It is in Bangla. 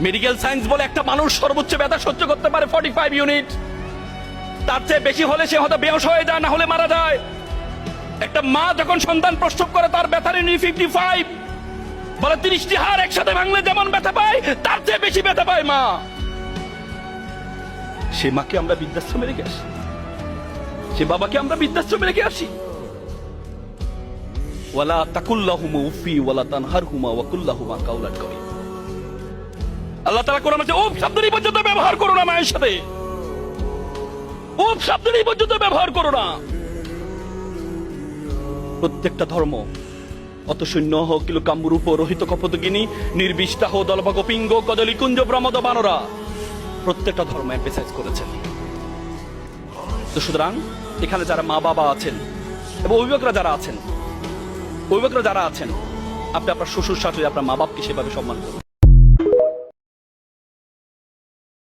মেডিকেল সায়েন্স বলে একটা মানুষ সর্বোচ্চ ব্যথা সহ্য করতে পারে 45 ইউনিট, তার চেয়ে বেশি হলে সে হয়তো বেহুশ হয়ে যায়, না হলে মারা যায়। একটা মা যখন সন্তান প্রসব করে তার ব্যথার ইউনিট 55, বলে 30টি হাড় একসাথে ভাঙলে যেমন ব্যথা পায় তার চেয়ে বেশি ব্যথা পায় মা। সে মাকে আমরা বৃদ্ধাশ্রমে রেখে আসি, সে বাবাকে আমরা বৃদ্ধাশ্রমে রেখে আসি। ওয়ালা তাকুল্লাহুমা উফি ওয়ালা তানহারহুমা ওয়া কুল্লাহুমা কাওলান কারীম। আল্লাহ তাআলা কোরআনে বলেছে উফ শব্দটি পর্যন্ত ব্যবহার করো না মায়ের সাথে, উফ শব্দটি পর্যন্ত ব্যবহার করো না। প্রত্যেকটা ধর্ম অত শূন্য হোক কিলো কাম্বুরূপ রোহিত কপতগিনী নির্বিষ্টাহ দলভগ পিঙ্গ কদলি কুঞ্জ ব্রহ্মদ বানরা, প্রত্যেকটা ধর্ম এমফাসাইজ করেছেন। তো সুতরাং এখানে যারা মা বাবা আছেন এবং অভিভাবকরা যারা আছেন, আপনি আপনার শ্বশুর শাশুড়ি আপনার মা বাপকে সেভাবে সম্মান করুন।